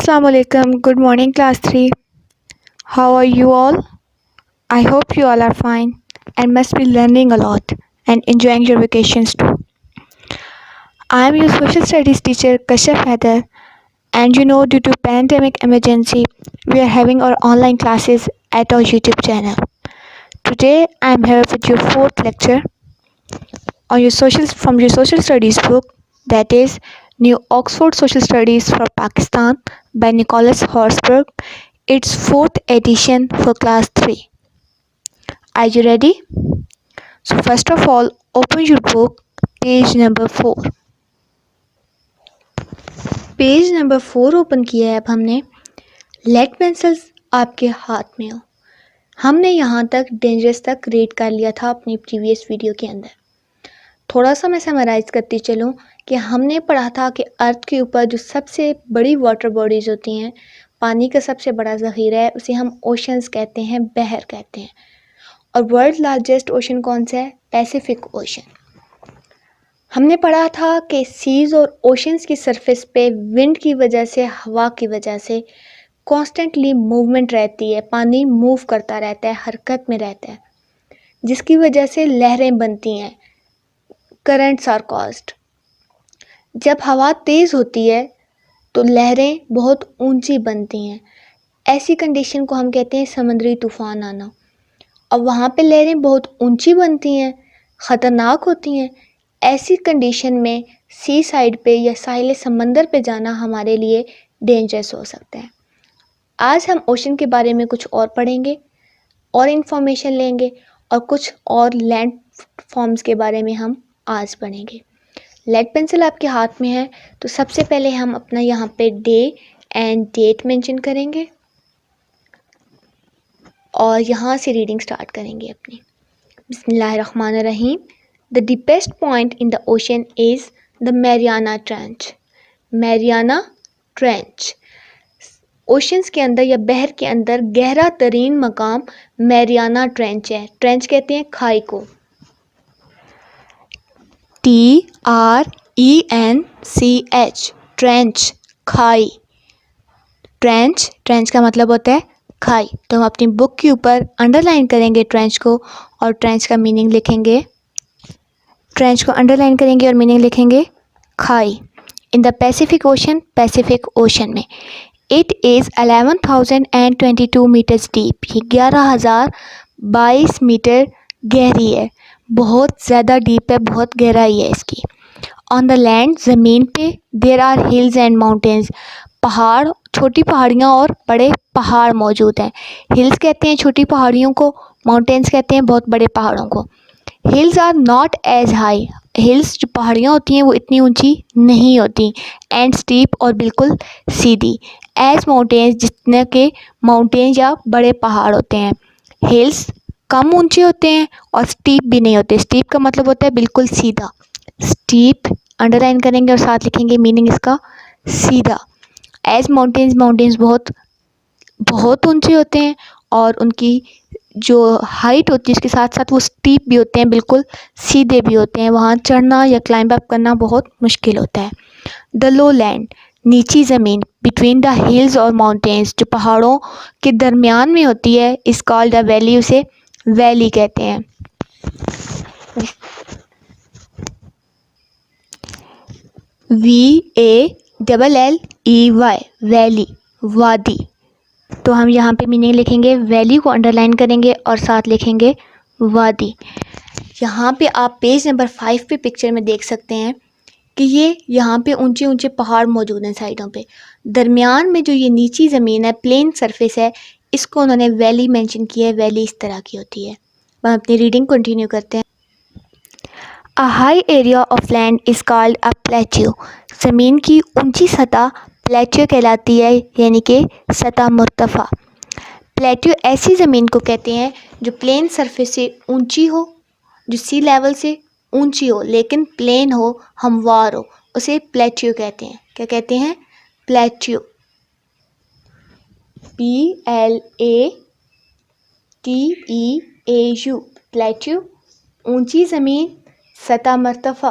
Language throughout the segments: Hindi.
Assalamu alaikum. Good morning, class 3. How are you all? I hope you all are fine and must be learning a lot and enjoying your vacations too. I am your social studies teacher Kashyap Haider, and due to pandemic emergency, we are having our online classes at our YouTube channel. Today I am here with your fourth lecture on your social studies book, that is New Oxford Social Studies for Pakistan by Nicholas Horsburgh, its fourth edition for class 3. Are you ready? So first of all, open your book, page number 4. Page number 4 open किया है अब हमने. लेड पेंसिल्स आपके हाथ में हो. हमने यहाँ तक डेंजरस तक रीड कर लिया था अपनी प्रीवियस वीडियो के अंदर. थोड़ा सा मैं समराइज़ करती चलूँ कि हमने पढ़ा था कि अर्थ के ऊपर जो सबसे बड़ी वाटर बॉडीज़ होती हैं, पानी का सबसे बड़ा ज़ख़ीरा है, उसे हम ओशंस कहते हैं, बहर कहते हैं. और वर्ल्ड लार्जेस्ट ओशन कौन सा है? Pacific ocean. हमने पढ़ा था कि सीज़ और ओशंस की सरफेस पे विंड की वजह से, हवा की वजह से कॉन्स्टेंटली मूवमेंट रहती है. पानी मूव करता रहता है, हरकत में रहता है, जिसकी वजह से लहरें बनती हैं. Currents are caused. जब हवा तेज़ होती है तो लहरें बहुत ऊंची बनती हैं. ऐसी कंडीशन को हम कहते हैं समंदरी तूफ़ान आना. अब वहाँ पे लहरें बहुत ऊंची बनती हैं, ख़तरनाक होती हैं. ऐसी कंडीशन में सी साइड पे या साहिल समंदर पे जाना हमारे लिए डेंजरस हो सकता है. आज हम ओशन के बारे में कुछ और पढ़ेंगे और इन्फॉर्मेशन लेंगे, और कुछ और लैंड फॉर्म्स के बारे में हम आज पढ़ेंगे. लेड पेंसिल आपके हाथ में है, तो सबसे पहले हम अपना यहाँ पे डे एंड डेट मेंशन करेंगे और यहाँ से रीडिंग स्टार्ट करेंगे अपनी. बिस्मिल्लाहिर्रहमानिर्रहीम. The deepest point in the ocean is the Mariana trench. Mariana trench oceans के अंदर या बहर के अंदर गहरा तरीन मकाम मैरियाना ट्रेंच है. ट्रेंच कहते हैं खाई को. TRENCH ट्रेंच, खाई. ट्रेंच का मतलब होता है खाई. तो हम अपनी बुक के ऊपर अंडरलाइन करेंगे ट्रेंच को और ट्रेंच का मीनिंग लिखेंगे. ट्रेंच को अंडरलाइन करेंगे और मीनिंग लिखेंगे खाई. In the Pacific Ocean, Pacific Ocean में. It is 11,022 metres deep. ये 11,022 मीटर गहरी है. बहुत ज़्यादा डीप है, बहुत गहराई है इसकी. ऑन द लैंड, ज़मीन पे, there are hills and mountains. पहाड़, छोटी पहाड़ियाँ और बड़े पहाड़ मौजूद हैं. हिल्स कहते हैं छोटी पहाड़ियों को, माउंटेन्स कहते हैं बहुत बड़े पहाड़ों को. Hills are not as high. Hills जो पहाड़ियाँ होती हैं वो इतनी ऊंची नहीं होती. एंड स्टीप और बिल्कुल सीधी. एज माउंटेन्स, जितने के माउंटेन्स या बड़े पहाड़ होते हैं. हिल्स कम ऊंचे होते हैं और स्टीप भी नहीं होते. स्टीप का मतलब होता है बिल्कुल सीधा. स्टीप अंडरलाइन करेंगे और साथ लिखेंगे मीनिंग इसका सीधा. एज माउंटेन्स बहुत ऊंचे होते हैं और उनकी जो हाइट होती है उसके साथ साथ वो स्टीप भी होते हैं, बिल्कुल सीधे भी होते हैं. वहाँ चढ़ना या क्लाइंब अप करना बहुत मुश्किल होता है. द लो लैंड, नीची ज़मीन. बिटवीन द हिल्स और माउंटेन्स, जो पहाड़ों के दरमियान में होती है, इस कॉल्ड द वैली. उसे वैली कहते हैं. VALLEY, वैली, वादी. तो हम यहाँ पे मीनिंग लिखेंगे, वैली को अंडरलाइन करेंगे और साथ लिखेंगे वादी. यहाँ पे आप पेज नंबर 5 पे पिक्चर में देख सकते हैं कि ये यहाँ पे ऊंचे ऊंचे पहाड़ मौजूद हैं साइडों पे. दरमियान में जो ये नीची ज़मीन है, प्लेन सरफेस है, इसको उन्होंने वैली मेंशन किया है. वैली इस तरह की होती है. हम अपनी रीडिंग कंटिन्यू करते हैं. A high area of land is called a plateau. ज़मीन की ऊंची सतह प्लेट्यू कहलाती है, यानी कि सतह मुर्तफ़ा. प्लेट्यू ऐसी ज़मीन को कहते हैं जो प्लेन सरफेस से ऊंची हो, जो सी लेवल से ऊंची हो लेकिन प्लेन हो, हमवार हो, उसे प्लेट्यू कहते हैं. क्या कहते हैं? प्लेट्यू. PLATEAU, प्लेट्यू, ऊंची ज़मीन, सतह मर्तफ़ा.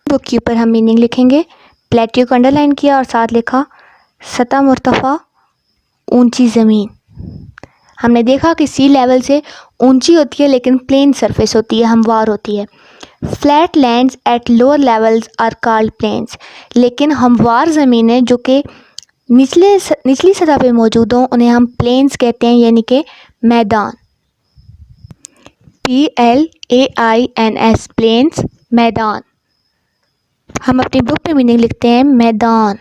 बुक के ऊपर हम मीनिंग लिखेंगे. प्लेट्यू को अंडरलाइन किया और साथ लिखा सतह मुर्तफ़ा, ऊंची ज़मीन। हमने देखा कि सी लेवल से ऊंची होती है लेकिन प्लेन सरफेस होती है, हमवार होती है। Flat lands at lower levels are called plains. लेकिन हमवार ज़मीनें जो कि निचली सतह पे मौजूद हों उन्हें हम प्लेन्स कहते हैं, यानी कि मैदान। PLAINS प्लेन्स, मैदान। हम अपनी बुक में मीनिंग लिखते हैं मैदान।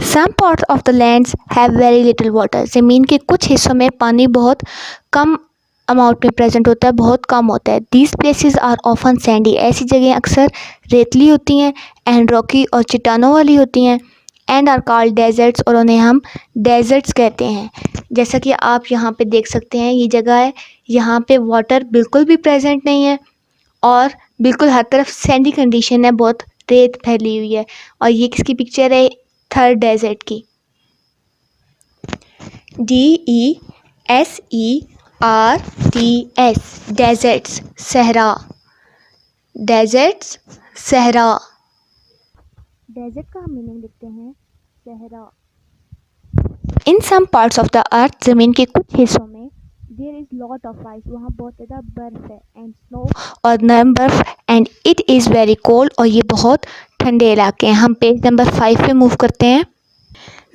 Some parts of the lands have very little water. ज़मीन के कुछ हिस्सों में पानी बहुत कम अमाउंट में प्रेजेंट होता है, बहुत कम होता है। These places are often sandy. ऐसी जगह अक्सर रेतली होती हैं, एंड रॉकी और चट्टानों वाली होती हैं। एंड आर कॉल्ड डेजर्ट्स, और उन्हें हम डेजर्ट्स कहते हैं। जैसा कि आप यहाँ पे देख सकते हैं, ये जगह है, यहाँ पे वाटर बिल्कुल भी प्रेजेंट नहीं है और बिल्कुल हर तरफ सैंडी कंडीशन है, बहुत रेत फैली हुई है। और ये किसकी पिक्चर है? थर्ड डेजर्ट की। DESERTS, डेजर्ट्स, सहरा। डेजर्ट्स, सहरा। डेजर्ट का हम मीनिंग लिखते हैं सहरा। In some parts of the earth, ज़मीन के कुछ हिस्सों में, there is lot of ice, वहाँ बहुत ज़्यादा बर्फ़ है, एंड स्नो, और नरम बर्फ़, and it is very cold, और ये बहुत ठंडे इलाके हैं। हम पेज नंबर 5 पे मूव करते हैं।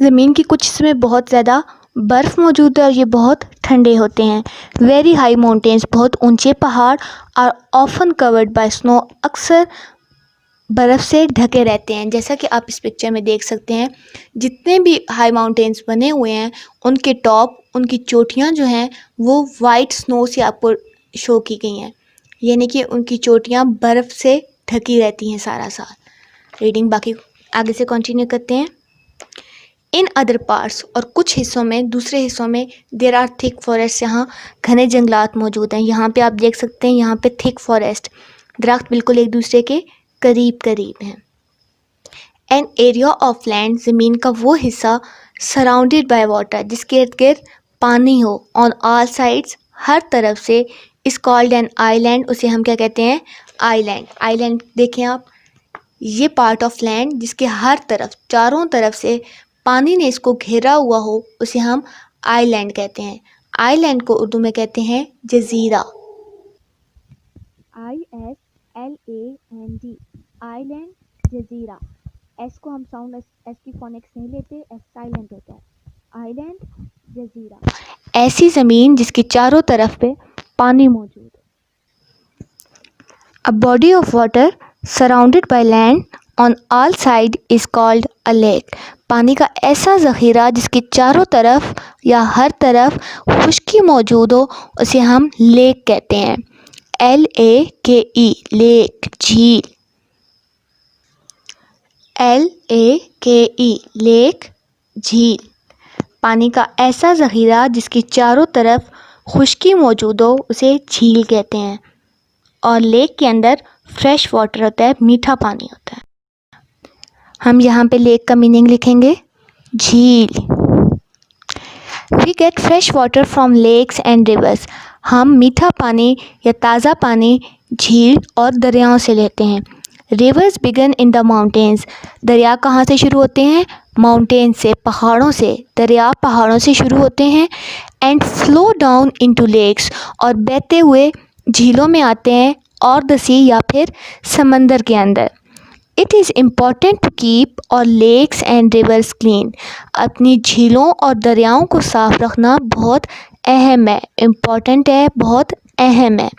ज़मीन की कुछ हिस्सों में बहुत ज़्यादा बर्फ़ मौजूद है और ये बहुत ठंडे होते हैं। वेरी हाई माउंटेन्स, बहुत ऊंचे पहाड़, are often covered by snow, अक्सर बर्फ़ से ढके रहते हैं। जैसा कि आप इस पिक्चर में देख सकते हैं, जितने भी हाई माउंटेन्स बने हुए हैं उनके टॉप, उनकी चोटियाँ जो हैं वो वाइट स्नो से आपको शो की गई हैं, यानी कि उनकी चोटियाँ बर्फ़ से ढकी रहती हैं सारा साल। रीडिंग बाकी आगे से कंटिन्यू करते हैं। इन अदर पार्ट्स, और कुछ हिस्सों में, दूसरे हिस्सों में, देर आर थिक फॉरेस्ट, यहाँ घने जंगलात मौजूद हैं। यहाँ पे आप देख सकते हैं, यहाँ पे थिक फॉरेस्ट, दरख्त बिल्कुल एक दूसरे के करीब करीब हैं। एन एरिया ऑफ लैंड, ज़मीन का वो हिस्सा, सराउंडेड बाय वाटर, जिसके इर्द गिर्द पानी हो, ऑन ऑल साइड्स, हर तरफ से, इस कॉल्ड एन आइलैंड, उसे हम क्या कहते हैं? आइलैंड। आइलैंड देखें आप, ये पार्ट ऑफ लैंड जिसके हर तरफ, चारों तरफ से पानी ने इसको घेरा हुआ हो, उसे हम आइलैंड कहते हैं। आइलैंड को उर्दू में कहते हैं जजीरा। ISLAND, आइलैंड, जजीरा। एस को हम साउंड एस की फोनिक्स नहीं लेते, एस साइलेंट होता है। आइलैंड, जजीरा, ऐसी ज़मीन जिसके चारों तरफ पे पानी मौजूद है। A body of water surrounded by land on all side is called a lake. पानी का ऐसा ज़ख़ीरा जिसके चारों तरफ या हर तरफ खुश्की मौजूद हो, उसे हम लेक कहते हैं। LAKE, लेक, झील। LAKE, लेक, झील। पानी का ऐसा ज़ख़ीरा जिसके चारों तरफ खुश्की मौजूद हो, उसे झील कहते हैं। और लेक के अंदर फ्रेश वाटर होता है, मीठा पानी होता है। हम यहाँ पे लेक का मीनिंग लिखेंगे झील। We get fresh water from lakes and rivers. हम मीठा पानी या ताज़ा पानी झील और दरियाओं से लेते हैं। Rivers begin in the mountains. दरिया कहाँ से शुरू होते हैं? माउंटेन से, पहाड़ों से। दरिया पहाड़ों से शुरू होते हैं। And flow down into lakes, और बहते हुए झीलों में आते हैं, और द सी, या फिर समंदर के अंदर। It is important to keep our lakes and rivers clean. अपनी झीलों और दरियाओं को साफ रखना बहुत अहम है, इम्पॉर्टेंट है, बहुत अहम है।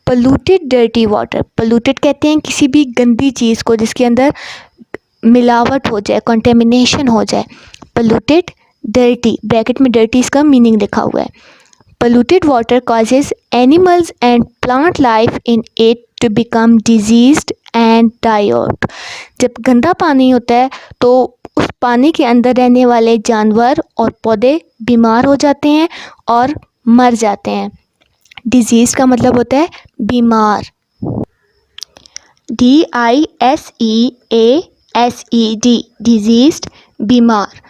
पोल्यूटेड डर्टी वाटर, पोल्यूटेड कहते हैं किसी भी गंदी चीज़ को जिसके अंदर मिलावट हो जाए, कंटेमिनेशन हो जाए। पोल्यूटेड डर्टी, ब्रैकेट में डर्टी इसका मीनिंग लिखा हुआ है। Polluted water causes animals and plant life in it to become diseased and die out. जब गंदा पानी होता है तो उस पानी के अंदर रहने वाले जानवर और पौधे बीमार हो जाते हैं और मर जाते हैं। डिजीज का मतलब होता है बीमार। DISEASED, डिजीज्ड, बीमार।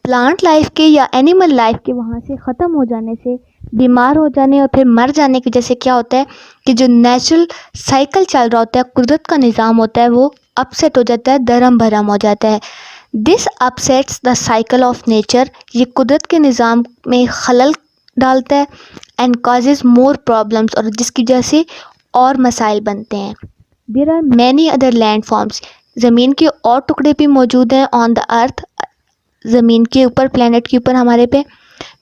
प्लांट लाइफ के या एनिमल लाइफ के वहाँ से ख़त्म हो जाने से, बीमार हो जाने और फिर मर जाने की वजह से क्या होता है कि जो नेचुरल साइकिल चल रहा होता है, कुदरत का निज़ाम होता है, वो अपसेट हो जाता है, दरम भरम हो जाता है। This upsets the cycle of nature, ये कुदरत के निज़ाम में खलल डालता है। एंड कॉजेज मोर प्रॉब्लम्स, और जिसकी वजह से और मसाइल बनते हैं। There are many other land forms, ज़मीन के और टुकड़े भी मौजूद हैं ऑन द अर्थ, ज़मीन के ऊपर, प्लेनेट के ऊपर हमारे पे,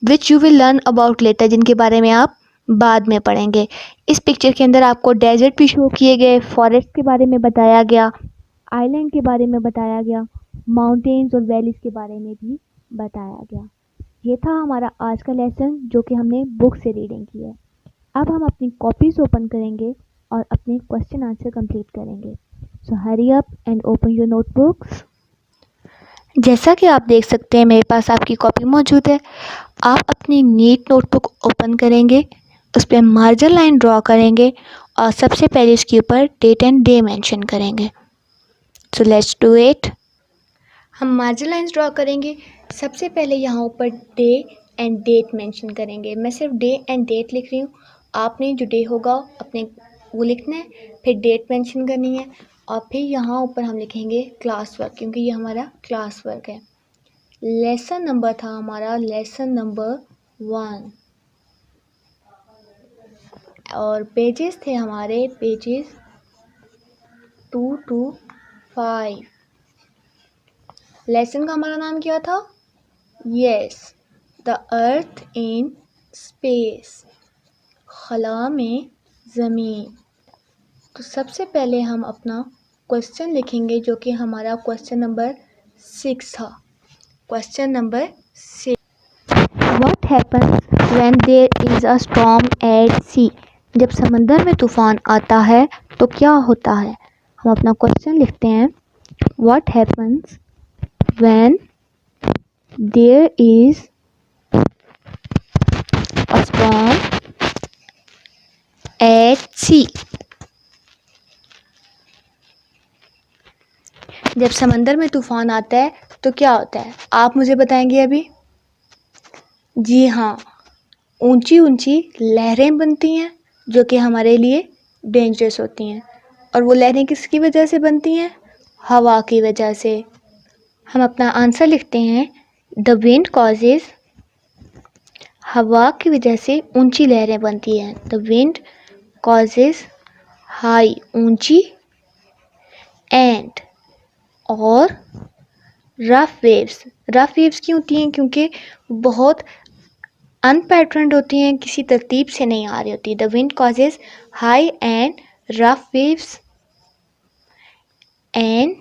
which you will learn about later, जिनके बारे में आप बाद में पढ़ेंगे। इस पिक्चर के अंदर आपको डेजर्ट भी शो किए गए, फॉरेस्ट के बारे में बताया गया, आइलैंड के बारे में बताया गया, माउंटेन्स और वैलीज के बारे में भी बताया गया। ये था हमारा आज का लेसन जो कि हमने बुक से रीडिंग की है। अब हम अपनी कॉपीज ओपन करेंगे और अपने क्वेश्चन आंसर कंप्लीट करेंगे। So hurry up and open your notebooks. जैसा कि आप देख सकते हैं मेरे पास आपकी कॉपी मौजूद है। आप अपनी नीट नोटबुक ओपन करेंगे, उस पर मार्जिन लाइन ड्रॉ करेंगे और सबसे पहले इसके ऊपर डेट एंड डे मेंशन करेंगे। So let's do it. हम मार्जिन लाइन्स ड्रॉ करेंगे। सबसे पहले यहाँ ऊपर डे एंड डेट मेंशन करेंगे। मैं सिर्फ डे एंड डेट लिख रही हूँ, आपने जो डे होगा अपने वो लिखना है, फिर डेट मेंशन करनी है और फिर यहाँ ऊपर हम लिखेंगे क्लास वर्क, क्योंकि ये हमारा क्लास वर्क है। लेसन नंबर था हमारा लेसन नंबर 1 और पेजेस थे हमारे पेजेस 2 to 5। लेसन का हमारा नाम क्या था? Yes, the earth in space, खला में ज़मीन। तो सबसे पहले हम अपना क्वेश्चन लिखेंगे जो कि हमारा क्वेश्चन नंबर 6 था। Question number 6, what happens when there is a storm at sea, जब समंदर में तूफ़ान आता है तो क्या होता है। हम अपना क्वेश्चन लिखते हैं, what happens when there is a storm at sea, जब समंदर में तूफ़ान आता है तो क्या होता है। आप मुझे बताएंगे अभी। जी हाँ, ऊंची ऊंची लहरें बनती हैं जो कि हमारे लिए डेंजरस होती हैं। और वो लहरें किसकी वजह से बनती हैं? हवा की वजह से। हम अपना आंसर लिखते हैं, द विंड कॉजेज, हवा की वजह से ऊंची लहरें बनती हैं। द विंड कॉजेज हाई, ऊंची, एंड, और रफ वेव्स। रफ वेव्स क्यों होती हैं? क्योंकि बहुत अनपैटर्न्ड होती हैं, किसी तरतीब से नहीं आ रही होती। The wind causes high and rough waves and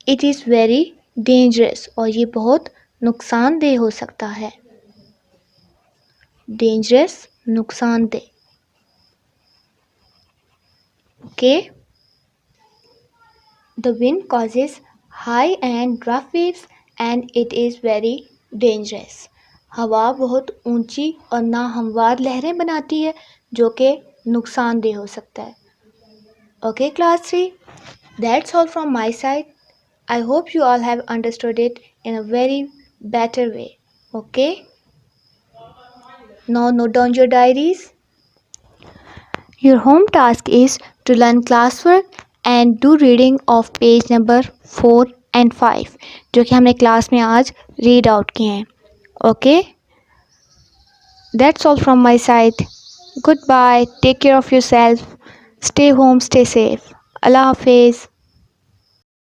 it is very dangerous, और ये बहुत नुकसानदेह हो सकता है। डेंजरस, नुकसानदेह। Okay, the wind causes high and rough waves and it is very dangerous. हवा बहुत ऊंची और नाहमवार लहरें बनाती है जो कि नुकसानदेह हो सकता है। Okay class 3, that's all from my side. I hope you all have understood it in a very better way. Okay? Now note down your diaries. Your home task is to learn classwork and do reading of page number 4 and 5 जो कि हमने क्लास में आज read out किए हैं. Okay? That's all from my side. Goodbye. Take care of yourself. Stay home. Stay safe. Allah Hafiz.